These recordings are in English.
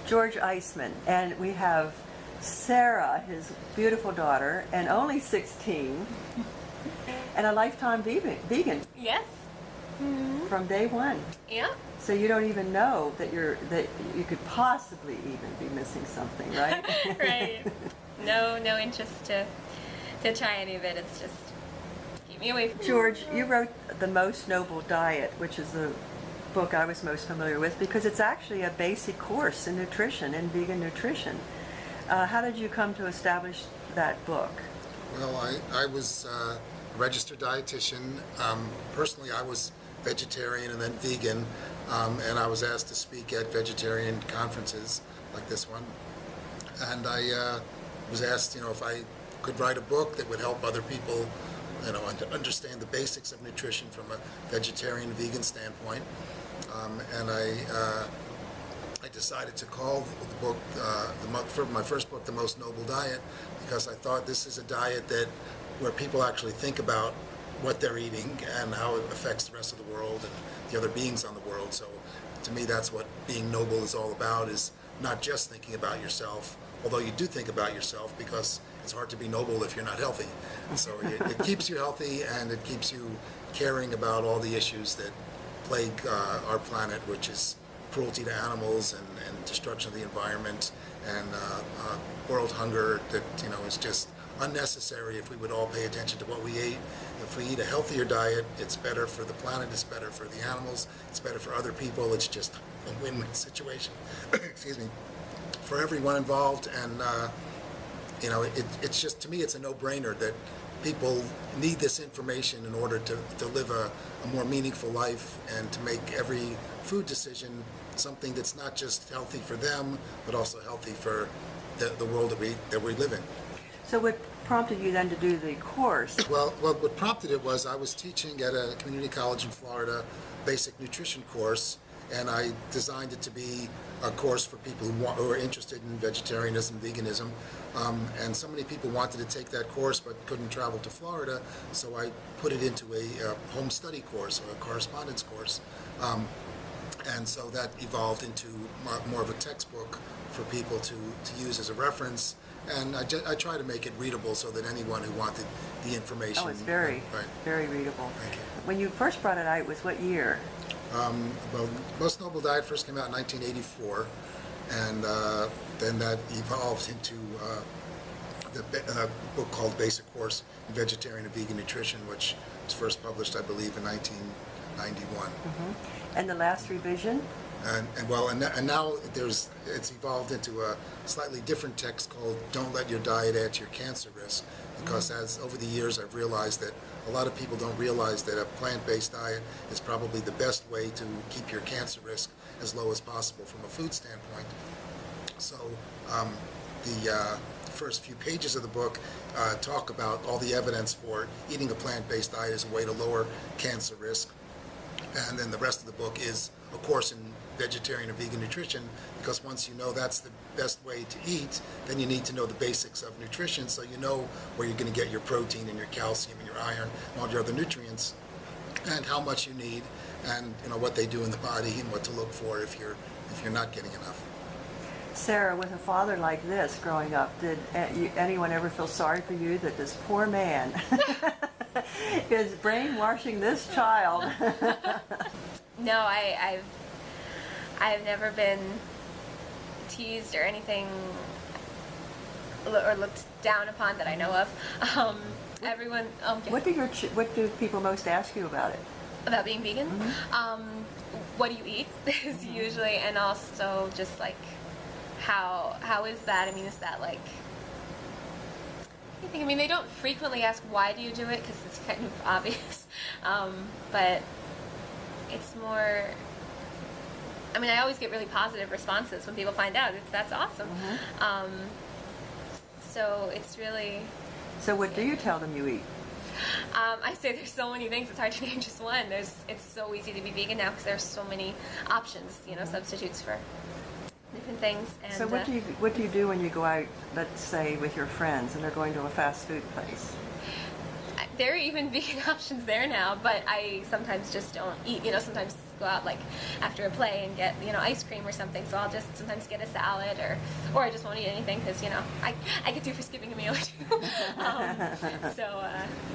George Eisman, and we have Sarah, his beautiful daughter, and only 16, and a lifetime vegan. Yes. Mm-hmm. From day one. Yeah. So you don't even know that you could possibly even be missing something, right? Right. No interest to try any of it. It's just keep me away from. George, you wrote The Most Noble Diet, which is the book I was most familiar with because it's actually a basic course in nutrition, in vegan nutrition. How did you come to establish that book? Well, I was a registered dietitian. Personally, I was vegetarian and then vegan, and I was asked to speak at vegetarian conferences like this one. And I was asked, if I could write a book that would help other people, understand the basics of nutrition from a vegetarian and vegan standpoint. And I decided to call the book, my first book, The Most Noble Diet, because I thought this is a diet where people actually think about what they're eating and how it affects the rest of the world and the other beings on the world. So to me, that's what being noble is all about, is not just thinking about yourself, although you do think about yourself because it's hard to be noble if you're not healthy. So it keeps you healthy and it keeps you caring about all the issues that plague our planet, which is cruelty to animals and destruction of the environment and world hunger that is just unnecessary if we would all pay attention to what we eat. If we eat a healthier diet, it's better for the planet, it's better for the animals, it's better for other people. It's just a win-win situation. Excuse me, for everyone involved. And it's just, to me, it's a no-brainer that people need this information in order to live a more meaningful life and to make every food decision something that's not just healthy for them, but also healthy for the world that we live in. So what prompted you then to do the course? Well, what prompted it was I was teaching at a community college in Florida, basic nutrition course, and I designed it to be a course for people who are interested in vegetarianism, veganism, and so many people wanted to take that course but couldn't travel to Florida, so I put it into a home study course or a correspondence course. And so that evolved into more of a textbook for people to use as a reference. And I try to make it readable so that anyone who wanted the information... Oh, it's very readable. Thank you. When you first brought it out, it was what year? Well, Most Noble Diet first came out in 1984, and then that evolved into a book called Basic Course in Vegetarian and Vegan Nutrition, which was first published, I believe, in 1991. Mm-hmm. And the last revision? And now it's evolved into a slightly different text called Don't Let Your Diet Add to Your Cancer Risk, because as over the years I've realized that a lot of people don't realize that a plant-based diet is probably the best way to keep your cancer risk as low as possible from a food standpoint. So the first few pages of the book talk about all the evidence for eating a plant-based diet as a way to lower cancer risk. And then the rest of the book is a course in vegetarian and vegan nutrition, because once you know that's the best way to eat, then you need to know the basics of nutrition, so you know where you're going to get your protein and your calcium and your iron and all your other nutrients, and how much you need, and what they do in the body and what to look for if you're not getting enough. Sarah, with a father like this growing up, did anyone ever feel sorry for you that this poor man is brainwashing this child? No, I've never been teased or anything or looked down upon that I know of. Everyone. What do people most ask you about it? About being vegan? Mm-hmm. What do you eat? Is usually, and also just like how is that? I mean, is that like? I mean, they don't frequently ask why do you do it, because it's kind of obvious, but it's more. I mean, I always get really positive responses when people find out. That's awesome. Mm-hmm. So it's really. So what do you tell them you eat? I say there's so many things. It's hard to name just one. It's so easy to be vegan now because there's so many options. Substitutes for different things. And so what do you do when you go out, let's say, with your friends and they're going to a fast food place? there are even vegan options there now, but I sometimes just don't eat. You know, sometimes go out like after a play and get, you know, ice cream or something. So I'll just sometimes get a salad, or I just won't eat anything because, you know, I get due for skipping a meal or two.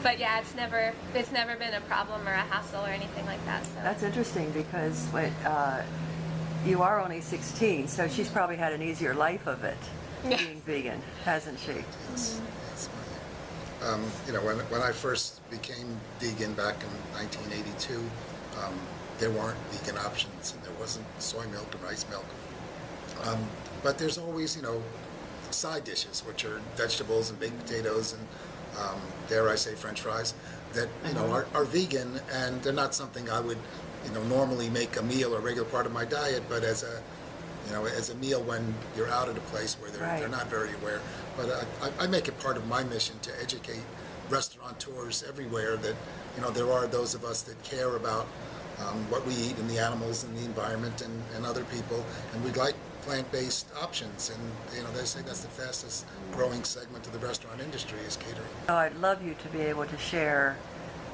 But yeah, it's never been a problem or a hassle or anything like that. So That's interesting because you are only 16, so she's probably had an easier life of it, being vegan, hasn't she? Yes, yes. You know, when I first became vegan back in 1982, there weren't vegan options, and there wasn't soy milk and rice milk. But there's always, you know, side dishes, which are vegetables and baked potatoes and, dare I say, French fries, that, you know, are vegan, and they're not something I would, you know, normally make a meal or regular part of my diet, but as a, you know, as a meal when you're out at a place where they're not very aware. But I make it part of my mission to educate restaurateurs everywhere that, you know, there are those of us that care about what we eat and the animals and the environment and other people, and we'd like plant-based options. And, you know, they say that's the fastest growing segment of the restaurant industry is catering. Oh, I'd love you to be able to share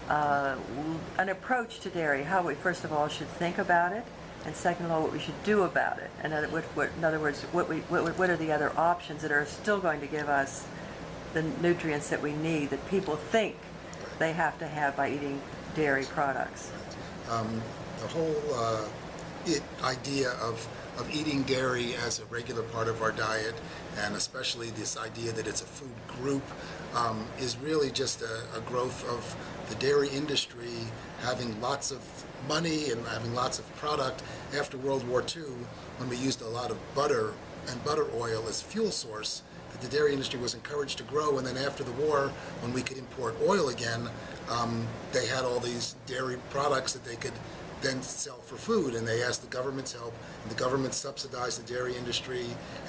an approach to dairy, how we first of all should think about it, and second of all what we should do about it. And in other words, what are the other options that are still going to give us the nutrients that we need, that people think they have to have by eating dairy products. The whole idea of eating dairy as a regular part of our diet, and especially this idea that it's a food group, is really just a growth of the dairy industry having lots of money and having lots of product. After World War II, when we used a lot of butter and butter oil as fuel source, that the dairy industry was encouraged to grow. And then after the war, when we could import oil again, they had all these dairy products that they could then sell for food, and they asked the government's help, and the government subsidized the dairy industry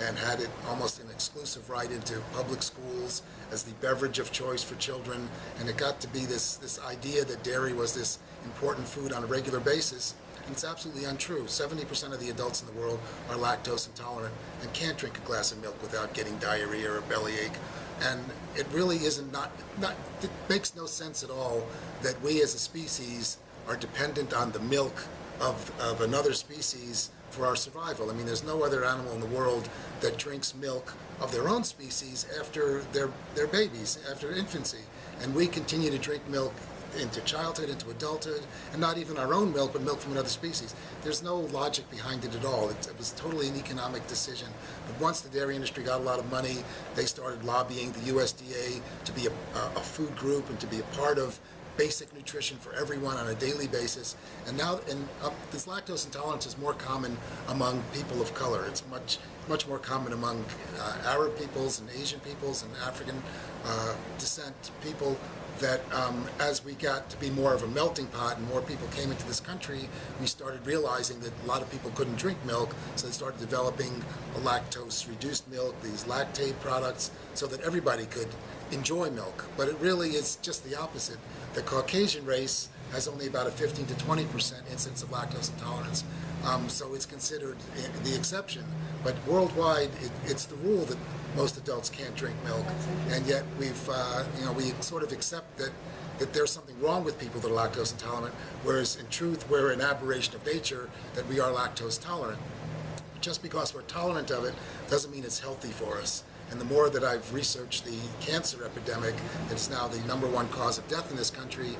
and had it almost an exclusive right into public schools as the beverage of choice for children. And it got to be this idea that dairy was this important food on a regular basis, and it's absolutely untrue. 70% of the adults in the world are lactose intolerant and can't drink a glass of milk without getting diarrhea or a bellyache. And it really it makes no sense at all that we as a species are dependent on the milk of another species for our survival. I mean, there's no other animal in the world that drinks milk of their own species after their babies, after infancy. And we continue to drink milk into childhood, into adulthood, and not even our own milk, but milk from another species. There's no logic behind it at all. It was totally an economic decision. But once the dairy industry got a lot of money, they started lobbying the USDA to be a food group and to be a part of basic nutrition for everyone on a daily basis. And now, this lactose intolerance is more common among people of color. It's much more common among Arab peoples and Asian peoples and African descent people, that as we got to be more of a melting pot and more people came into this country, we started realizing that a lot of people couldn't drink milk, so they started developing a lactose-reduced milk, these lactate products, so that everybody could enjoy milk. But it really is just the opposite. The Caucasian race has only about a 15 to 20% incidence of lactose intolerance, so it's considered the exception. But worldwide, it's the rule that most adults can't drink milk, and yet we sort of accept that there's something wrong with people that are lactose intolerant, whereas in truth we're an aberration of nature that we are lactose tolerant. Just because we're tolerant of it doesn't mean it's healthy for us. And the more that I've researched the cancer epidemic, that's now the #1 cause of death in this country,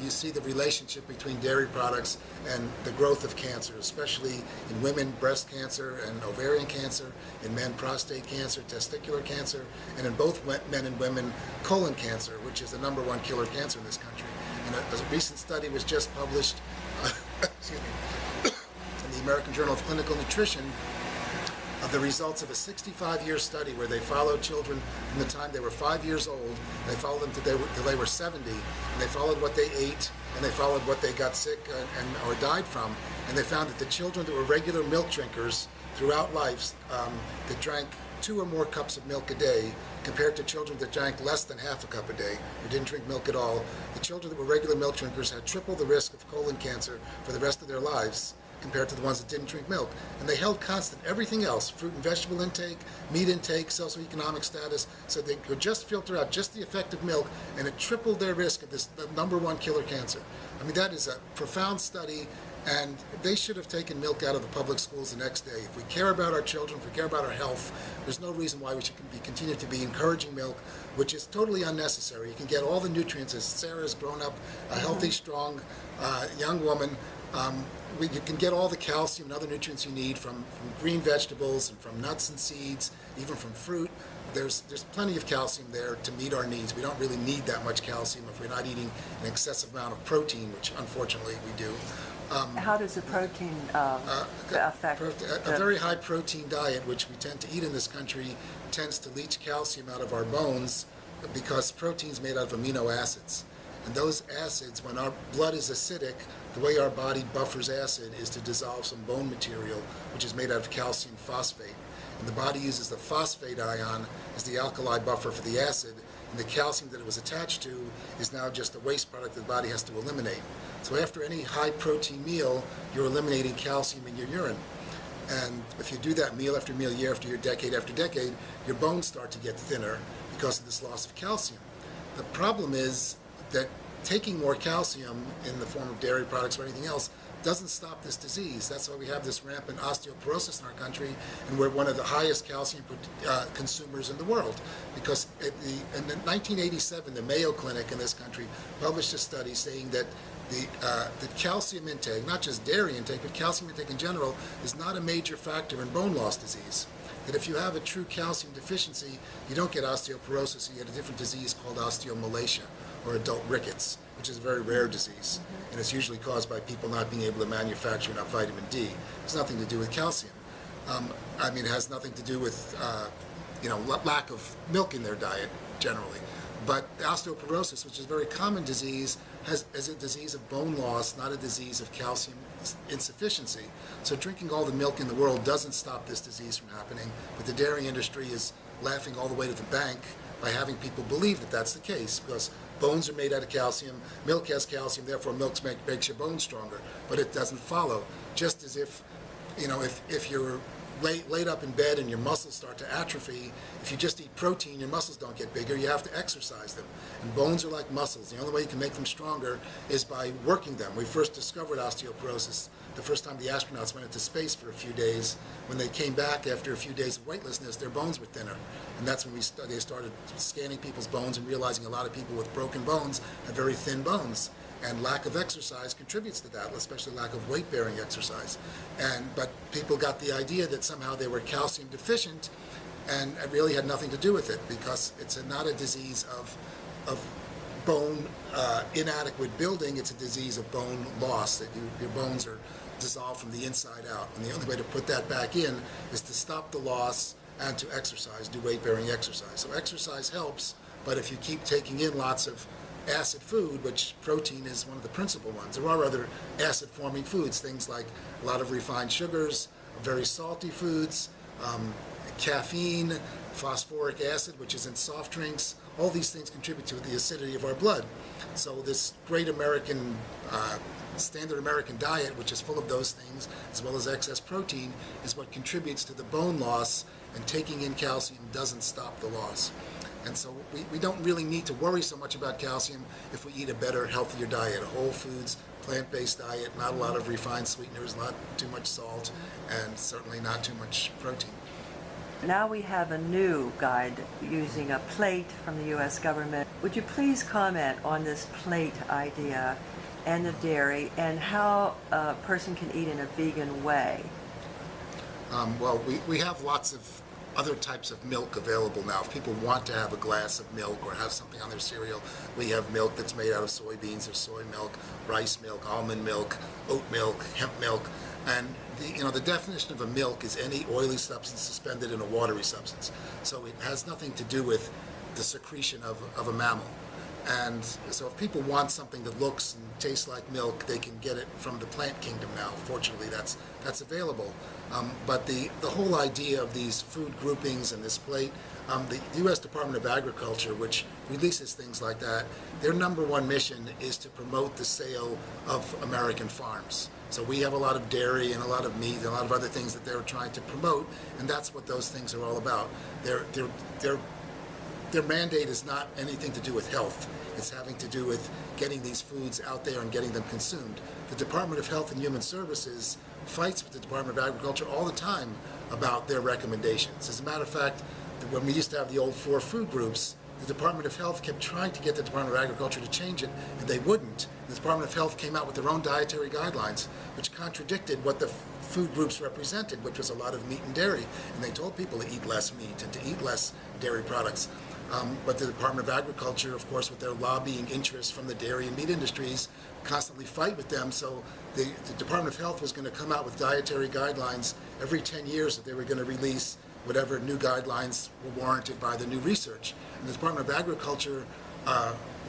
you see the relationship between dairy products and the growth of cancer, especially in women, breast cancer and ovarian cancer, in men, prostate cancer, testicular cancer, and in both men and women, colon cancer, which is the #1 killer cancer in this country. And a recent study was just published in the American Journal of Clinical Nutrition of the results of a 65-year study where they followed children from the time they were 5 years old. They followed them till they were 70, and they followed what they ate, and they followed what they got sick or died from. And they found that the children that were regular milk drinkers throughout life, that drank 2 or more cups of milk a day, compared to children that drank less than half a cup a day, or didn't drink milk at all, the children that were regular milk drinkers had triple the risk of colon cancer for the rest of their lives compared to the ones that didn't drink milk. And they held constant everything else, fruit and vegetable intake, meat intake, socioeconomic status, so they could just filter out just the effect of milk, and it tripled their risk of this, the #1 killer cancer. I mean, that is a profound study, and they should have taken milk out of the public schools the next day. If we care about our children, if we care about our health, there's no reason why we should continue to be encouraging milk, which is totally unnecessary. You can get all the nutrients as Sarah's grown up, a healthy, strong young woman. You can get all the calcium and other nutrients you need from green vegetables and from nuts and seeds, even from fruit. There's plenty of calcium there to meet our needs. We don't really need that much calcium if we're not eating an excessive amount of protein, which unfortunately we do. How does the protein affect? A very high protein diet, which we tend to eat in this country, tends to leach calcium out of our bones because protein is made out of amino acids. And those acids, when our blood is acidic, the way our body buffers acid is to dissolve some bone material, which is made out of calcium phosphate. And the body uses the phosphate ion as the alkali buffer for the acid, and the calcium that it was attached to is now just a waste product that the body has to eliminate. So after any high protein meal, you're eliminating calcium in your urine. And if you do that meal after meal, year after year, decade after decade, your bones start to get thinner because of this loss of calcium. The problem is that taking more calcium in the form of dairy products or anything else doesn't stop this disease. That's why we have this rampant osteoporosis in our country, and we're one of the highest calcium consumers in the world. Because in 1987, the Mayo Clinic in this country published a study saying that the calcium intake, not just dairy intake, but calcium intake in general, is not a major factor in bone loss disease. That if you have a true calcium deficiency, you don't get osteoporosis, you get a different disease called osteomalacia, or adult rickets, which is a very rare disease. And it's usually caused by people not being able to manufacture enough vitamin D. It's nothing to do with calcium. I mean, it has nothing to do with lack of milk in their diet generally. But osteoporosis, which is a very common disease, is a disease of bone loss, not a disease of calcium insufficiency. So drinking all the milk in the world doesn't stop this disease from happening, but the dairy industry is laughing all the way to the bank by having people believe that that's the case, because bones are made out of calcium, milk has calcium, therefore milk makes your bones stronger. But it doesn't follow. Just as if you're laid up in bed and your muscles start to atrophy, if you just eat protein, your muscles don't get bigger, you have to exercise them. And bones are like muscles. The only way you can make them stronger is by working them. We first discovered osteoporosis the first time the astronauts went into space for a few days. When they came back after a few days of weightlessness, their bones were thinner. And that's when they started scanning people's bones and realizing a lot of people with broken bones have very thin bones. And lack of exercise contributes to that, especially lack of weight-bearing exercise. But people got the idea that somehow they were calcium deficient, and it really had nothing to do with it, because it's not a disease of bone inadequate building. It's a disease of bone loss, that your bones are dissolved from the inside out. And the only way to put that back in is to stop the loss and to exercise, do weight-bearing exercise. So exercise helps, but if you keep taking in lots of acid food, which protein is one of the principal ones. There are other acid-forming foods, things like a lot of refined sugars, very salty foods, caffeine, phosphoric acid, which is in soft drinks. All these things contribute to the acidity of our blood. So this great American, standard American diet, which is full of those things, as well as excess protein, is what contributes to the bone loss, and taking in calcium doesn't stop the loss. And so we don't really need to worry so much about calcium if we eat a better, healthier diet, a whole foods, plant-based diet, not a lot of refined sweeteners, not too much salt, and certainly not too much protein. Now we have a new guide using a plate from the U.S. government. Would you please comment on this plate idea and the dairy, and how a person can eat in a vegan way? Well, we have lots of other types of milk available now. If people want to have a glass of milk or have something on their cereal, we have milk that's made out of soybeans. There's soy milk, rice milk, almond milk, oat milk, hemp milk. And the definition of a milk is any oily substance suspended in a watery substance. So it has nothing to do with the secretion of a mammal. And so if people want something that looks and tastes like milk, they can get it from the plant kingdom now. Fortunately, that's available. But the whole idea of these food groupings and this plate, The U.S. Department of Agriculture, which releases things like that, their number one mission is to promote the sale of American farms. So we have a lot of dairy and a lot of meat and a lot of other things that they're trying to promote, and that's what those things are all about. Their mandate is not anything to do with health. It's having to do with getting these foods out there and getting them consumed. The Department of Health and Human Services fights with the Department of Agriculture all the time about their recommendations. As a matter of fact, when we used to have the old 4 food groups, the Department of Health kept trying to get the Department of Agriculture to change it, and they wouldn't. The Department of Health came out with their own dietary guidelines, which contradicted what the food groups represented, which was a lot of meat and dairy. And they told people to eat less meat and to eat less dairy products. But the Department of Agriculture, of course, with their lobbying interests from the dairy and meat industries, constantly fight with them. So the Department of Health was going to come out with dietary guidelines every 10 years that they were going to release whatever new guidelines were warranted by the new research. And the Department of Agriculture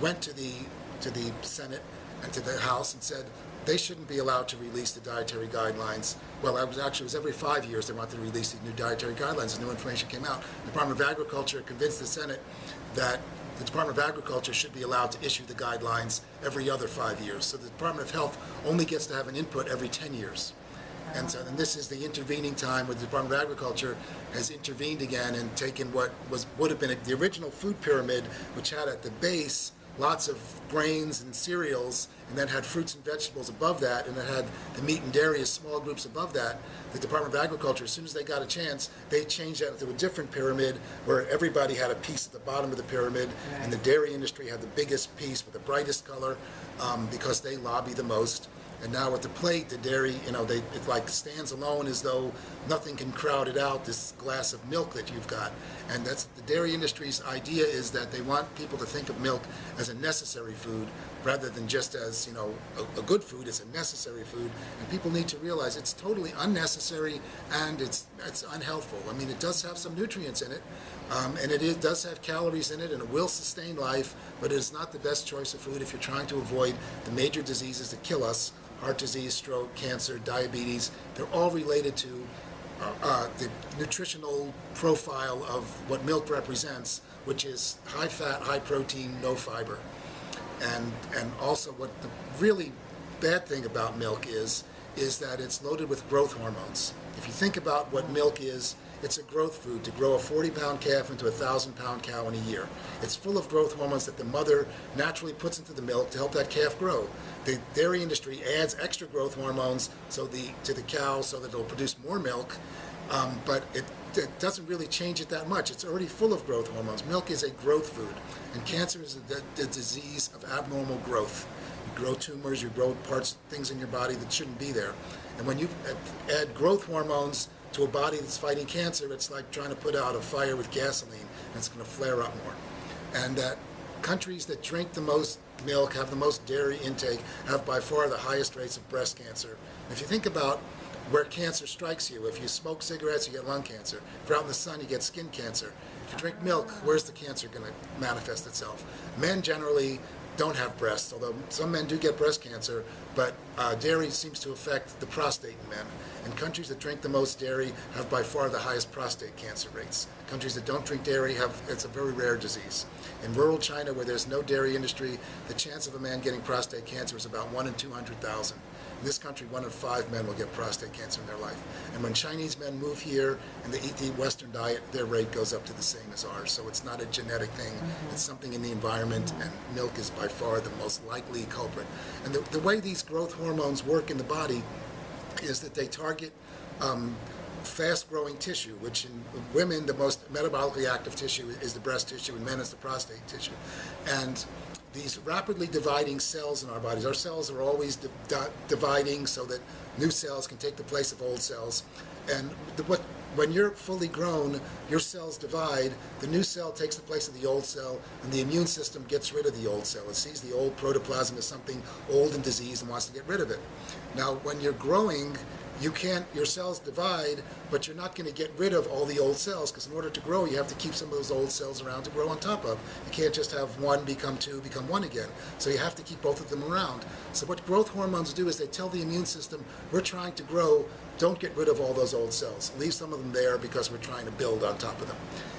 went to the Senate and to the House and said they shouldn't be allowed to release the dietary guidelines. Well, it was every 5 years they wanted to release the new dietary guidelines as new information came out. The Department of Agriculture convinced the Senate that the Department of Agriculture should be allowed to issue the guidelines every other 5 years. So the Department of Health only gets to have an input every 10 years. And so and this is the intervening time where the Department of Agriculture has intervened again and taken what would have been the original food pyramid, which had at the base lots of grains and cereals, and then had fruits and vegetables above that, and it had the meat and dairy as small groups above that. The Department of Agriculture, as soon as they got a chance, they changed that to a different pyramid where everybody had a piece at the bottom of the pyramid, and the dairy industry had the biggest piece with the brightest color because they lobby the most. And now with the plate, the dairy, it like stands alone as though nothing can crowd it out, this glass of milk that you've got. And that's the dairy industry's idea, is that they want people to think of milk as a necessary food rather than just as, a good food. It's a necessary food. And people need to realize it's totally unnecessary and it's unhealthful. I mean, it does have some nutrients in it, and it does have calories in it, and it will sustain life, but it is not the best choice of food if you're trying to avoid the major diseases that kill us: heart disease, stroke, cancer, diabetes. They're all related to the nutritional profile of what milk represents, which is high fat, high protein, no fiber. And also what the really bad thing about milk is that it's loaded with growth hormones. If you think about what milk is, it's a growth food to grow a 40-pound calf into a 1,000-pound cow in a year. It's full of growth hormones that the mother naturally puts into the milk to help that calf grow. The dairy industry adds extra growth hormones to the cow so that it'll produce more milk, but it doesn't really change it that much. It's already full of growth hormones. Milk is a growth food, and cancer is a disease of abnormal growth. You grow tumors, you grow things in your body that shouldn't be there. And when you add growth hormones to a body that's fighting cancer, it's like trying to put out a fire with gasoline, and it's going to flare up more. And countries that drink the most milk, have the most dairy intake, have by far the highest rates of breast cancer. If you think about where cancer strikes you, if you smoke cigarettes, you get lung cancer. If you're out in the sun, you get skin cancer. If you drink milk, where's the cancer going to manifest itself? Men generally don't have breasts, although some men do get breast cancer, but dairy seems to affect the prostate in men. And countries that drink the most dairy have by far the highest prostate cancer rates. Countries that don't drink dairy it's a very rare disease. In rural China, where there's no dairy industry, the chance of a man getting prostate cancer is about 1 in 200,000. In this country, 1 in 5 men will get prostate cancer in their life. And when Chinese men move here and they eat the Western diet, their rate goes up to the same as ours. So it's not a genetic thing. It's something in the environment, and milk is by far the most likely culprit. And the way these growth hormones work in the body is that they target fast-growing tissue, which in women, the most metabolically active tissue is the breast tissue, in men it's the prostate tissue. And these rapidly dividing cells in our bodies, our cells are always dividing so that new cells can take the place of old cells. And when you're fully grown, your cells divide, the new cell takes the place of the old cell, and the immune system gets rid of the old cell. It sees the old protoplasm as something old and diseased and wants to get rid of it. Now, when you're growing, you can't, your cells divide, but you're not going to get rid of all the old cells, because in order to grow, you have to keep some of those old cells around to grow on top of. You can't just have one become two, become one again. So you have to keep both of them around. So what growth hormones do is they tell the immune system, we're trying to grow, don't get rid of all those old cells. Leave some of them there because we're trying to build on top of them.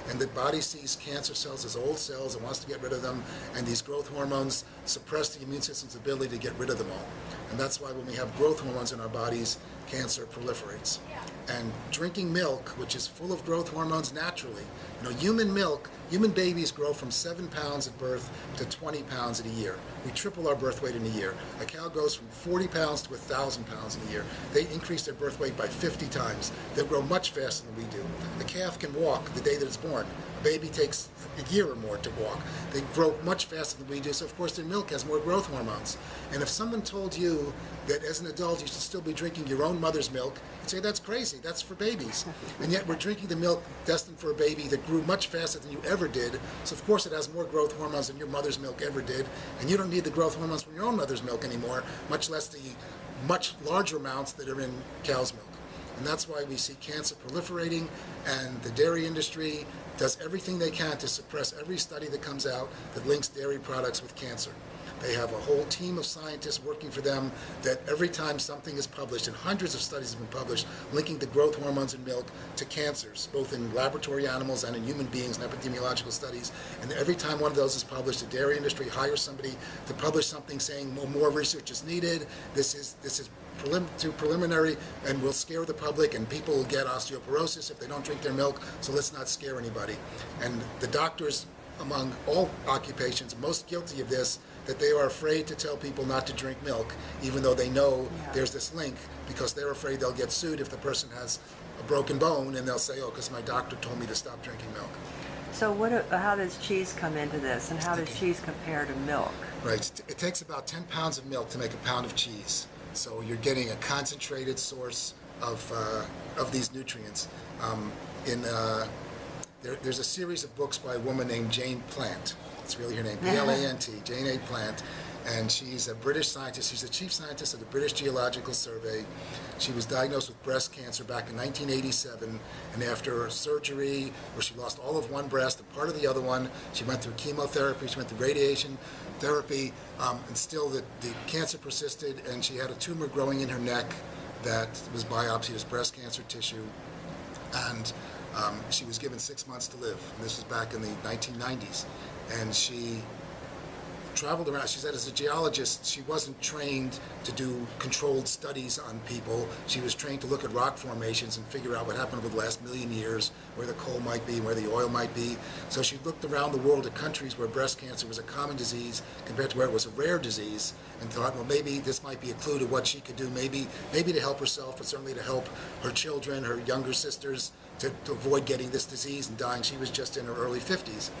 And the body sees cancer cells as old cells and wants to get rid of them, and these growth hormones suppress the immune system's ability to get rid of them all. And that's why when we have growth hormones in our bodies, cancer proliferates. And drinking milk, which is full of growth hormones naturally, human milk, human babies grow from 7 pounds at birth to 20 pounds in a year. We triple our birth weight in a year. A cow goes from 40 pounds to 1,000 pounds in a year. They increase their birth weight by 50 times. They grow much faster than we do. A calf can walk the day that it's born. A baby takes a year or more to walk. They grow much faster than we do, so of course their milk has more growth hormones. And if someone told you that as an adult you should still be drinking your own mother's milk, you'd say that's crazy, that's for babies. And yet we're drinking the milk destined for a baby that grew much faster than you ever did, so of course it has more growth hormones than your mother's milk ever did, and you don't need the growth hormones from your own mother's milk anymore, much less the much larger amounts that are in cow's milk. And that's why we see cancer proliferating, and the dairy industry does everything they can to suppress every study that comes out that links dairy products with cancer. They have a whole team of scientists working for them that every time something is published, and hundreds of studies have been published, linking the growth hormones in milk to cancers, both in laboratory animals and in human beings in epidemiological studies. And every time one of those is published, the dairy industry hires somebody to publish something saying more research is needed, this is too preliminary, and will scare the public, and people will get osteoporosis if they don't drink their milk, so let's not scare anybody. And the doctors, among all occupations, are most guilty of this, that they are afraid to tell people not to drink milk, even though they know there's this link, because they're afraid they'll get sued if the person has a broken bone, and they'll say, oh, because my doctor told me to stop drinking milk. So how does cheese come into this, and how does cheese compare to milk? Right. It takes about 10 pounds of milk to make a pound of cheese. So you're getting a concentrated source of these nutrients. There's a series of books by a woman named Jane Plant. It's really her name, P-L-A-N-T, Jane A. Plant. And she's a British scientist. She's the chief scientist of the British Geological Survey. She was diagnosed with breast cancer back in 1987, and after surgery, where she lost all of one breast and part of the other one, she went through chemotherapy, she went through radiation therapy, and still the cancer persisted, and she had a tumor growing in her neck that was biopsied as breast cancer tissue, and she was given 6 months to live. And this was back in the 1990s, and she traveled around. She said as a geologist, she wasn't trained to do controlled studies on people. She was trained to look at rock formations and figure out what happened over the last million years, where the coal might be, where the oil might be. So she looked around the world at countries where breast cancer was a common disease compared to where it was a rare disease, and thought, well, maybe this might be a clue to what she could do, maybe to help herself, but certainly to help her children, her younger sisters, to avoid getting this disease and dying. She was just in her early 50s.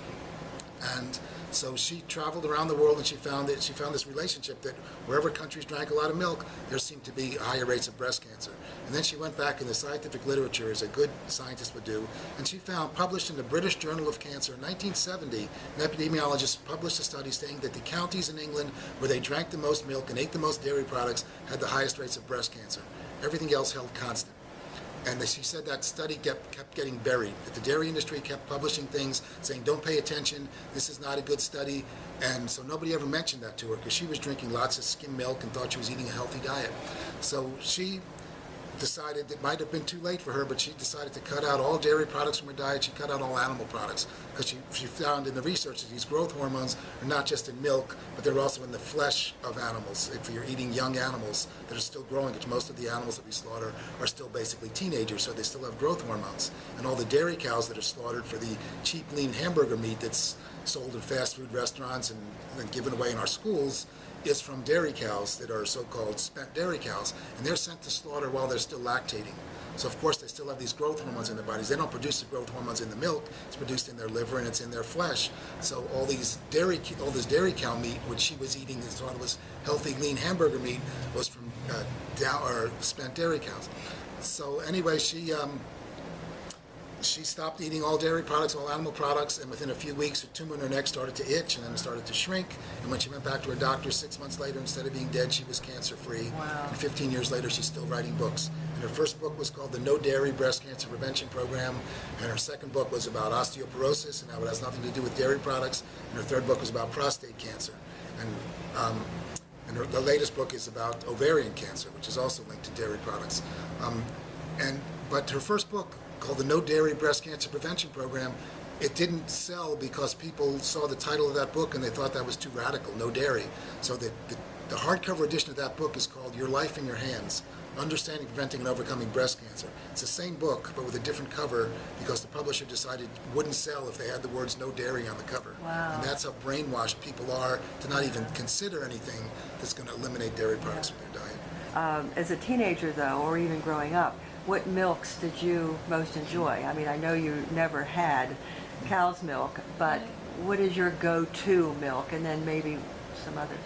And so she traveled around the world, and she found this relationship that wherever countries drank a lot of milk, there seemed to be higher rates of breast cancer. And then she went back in the scientific literature, as a good scientist would do, and she found, published in the British Journal of Cancer in 1970, an epidemiologist published a study saying that the counties in England where they drank the most milk and ate the most dairy products had the highest rates of breast cancer. Everything else held constant. And she said that study kept getting buried, that the dairy industry kept publishing things saying, don't pay attention, this is not a good study. And so nobody ever mentioned that to her, because she was drinking lots of skim milk and thought she was eating a healthy diet. So she decided, it might have been too late for her, but she decided to cut out all dairy products from her diet. She cut out all animal products, because she found in the research that these growth hormones are not just in milk, but they're also in the flesh of animals. If you're eating young animals that are still growing, which most of the animals that we slaughter are still basically teenagers, so they still have growth hormones. And all the dairy cows that are slaughtered for the cheap, lean hamburger meat that's sold in fast food restaurants and given away in our schools is from dairy cows that are so-called spent dairy cows, and they're sent to slaughter while they're still lactating. So of course they still have these growth hormones in their bodies. They don't produce the growth hormones in the milk, it's produced in their liver and it's in their flesh. So all this dairy cow meat, which she was eating and thought it was healthy, lean hamburger meat, was from spent dairy cows. So anyway, she she stopped eating all dairy products, all animal products, and within a few weeks, her tumor in her neck started to itch, and then it started to shrink. And when she went back to her doctor 6 months later, instead of being dead, she was cancer-free. Wow. And 15 years later, she's still writing books. And her first book was called The No Dairy Breast Cancer Prevention Program, and her second book was about osteoporosis, and that has nothing to do with dairy products. And her third book was about prostate cancer. And the latest book is about ovarian cancer, which is also linked to dairy products. But her first book, called the No Dairy Breast Cancer Prevention Program, it didn't sell because people saw the title of that book and they thought that was too radical, no dairy. So the hardcover edition of that book is called Your Life in Your Hands, Understanding, Preventing, and Overcoming Breast Cancer. It's the same book, but with a different cover because the publisher decided it wouldn't sell if they had the words no dairy on the cover. Wow. And that's how brainwashed people are to not even consider anything that's going to eliminate dairy products from their diet. As a teenager, though, or even growing up, what milks did you most enjoy? I mean, I know you never had cow's milk, but what is your go-to milk, and then maybe some others?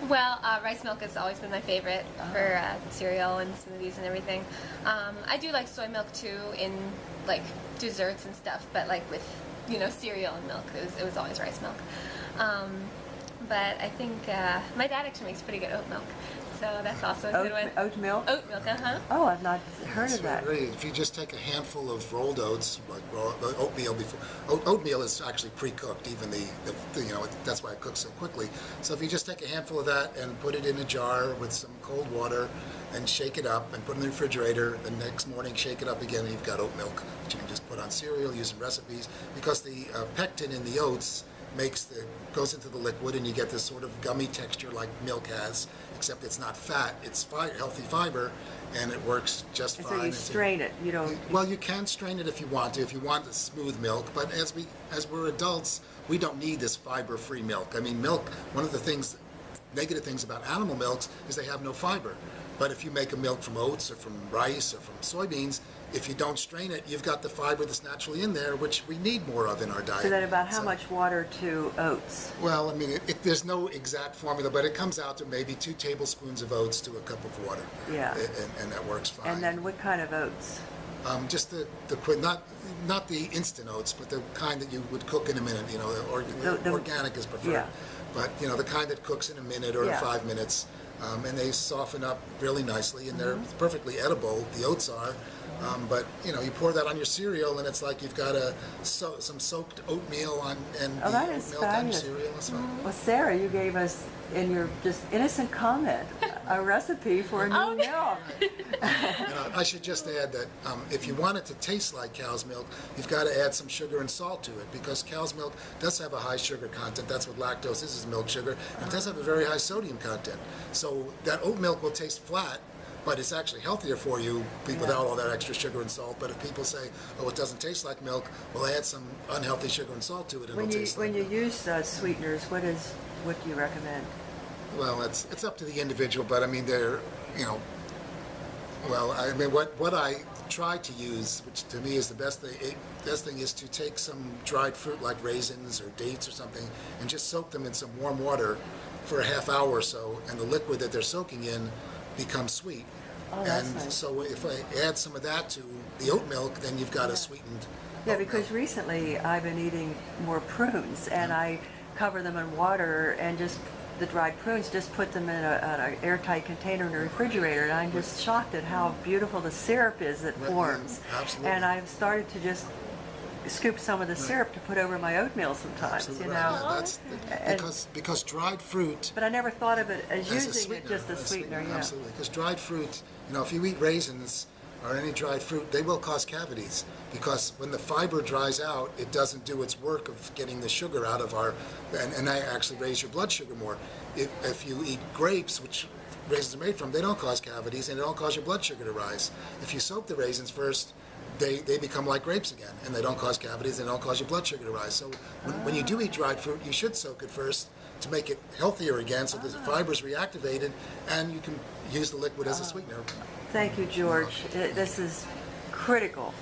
Well, rice milk has always been my favorite for cereal and smoothies and everything. I do like soy milk too in like desserts and stuff, but like with cereal and milk, it was always rice milk. But I think my dad actually makes pretty good oat milk, so that's also a good one. Oat milk? Oat milk, Oh, I've not heard It's of that. really, if you just take a handful of rolled oats, like oatmeal before, oatmeal is actually pre-cooked, even that's why it cooks so quickly. So if you just take a handful of that and put it in a jar with some cold water and shake it up and put it in the refrigerator, the next morning shake it up again and you've got oat milk that you can just put on cereal, use in recipes, because the pectin in the oats goes into the liquid and you get this sort of gummy texture like milk has, except it's not fat, it's healthy fiber, and it works just And fine. so you strain it. You don't. Well, you can strain it if you want to, if you want a smooth milk, but as we're adults, we don't need this fiber-free milk. I mean, milk, one of the negative things about animal milks is they have no fiber. But if you make a milk from oats or from rice or from soybeans, if you don't strain it, you've got the fiber that's naturally in there, which we need more of in our diet. So then about how much water to oats? Well, I mean, there's no exact formula, but it comes out to maybe 2 tablespoons of oats to a cup of water. Yeah. And that works fine. And then what kind of oats? Just not the instant oats, but the kind that you would cook in a minute. Organic is preferred. Yeah. But the kind that cooks in a minute or in 5 minutes, and they soften up really nicely, and they're perfectly edible. The oats are. But you pour that on your cereal, and it's like you've got some soaked oatmeal and That is milk on your fabulous. cereal. It's fine. Well, Sarah, you gave us, in your just innocent comment, a recipe for a new milk. I should just add that if you want it to taste like cow's milk, you've got to add some sugar and salt to it, because cow's milk does have a high sugar content. That's what lactose is milk sugar. And it does have a very high sodium content. So that oat milk will taste flat, but it's actually healthier for you without all that extra sugar and salt. But if people say, oh, it doesn't taste like milk, well, add some unhealthy sugar and salt to it, and it'll taste like milk. When you use sweeteners, what do you recommend? Well, it's up to the individual, but I mean, what I try to use, which to me is the best thing is to take some dried fruit like raisins or dates or something and just soak them in some warm water for a half hour or so, and the liquid that they're soaking in becomes sweet. Oh, that's nice. So if I add some of that to the oat milk, then you've got a sweetened oat Because milk. recently I've been eating more prunes, and I cover them in water and just the dried prunes, just put them in an airtight container in the refrigerator, and I'm just shocked at how beautiful the syrup is that forms. Absolutely. And I've started to just scoop some of the syrup to put over my oatmeal sometimes, Absolutely you right. know. Yeah, because dried fruit But I never thought of it as as a using it sweetener, just as sweetener. Yeah. Absolutely, because dried fruit, if you eat raisins or any dried fruit, they will cause cavities, because when the fiber dries out, it doesn't do its work of getting the sugar out of and they actually raise your blood sugar more. If you eat grapes, which raisins are made from, they don't cause cavities and they don't cause your blood sugar to rise. If you soak the raisins first, they become like grapes again, and they don't cause cavities, and they don't cause your blood sugar to rise. So when you do eat dried fruit, you should soak it first to make it healthier again, so the fiber's reactivated, and you can use the liquid as a sweetener. Thank you, George. This is critical.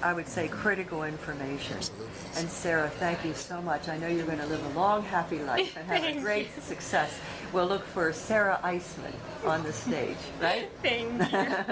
I would say critical information. Absolutely. And Sarah, thank you so much. I know you're going to live a long, happy life and have a great success. We'll look for Sarah Eisman on the stage, right? Thank you.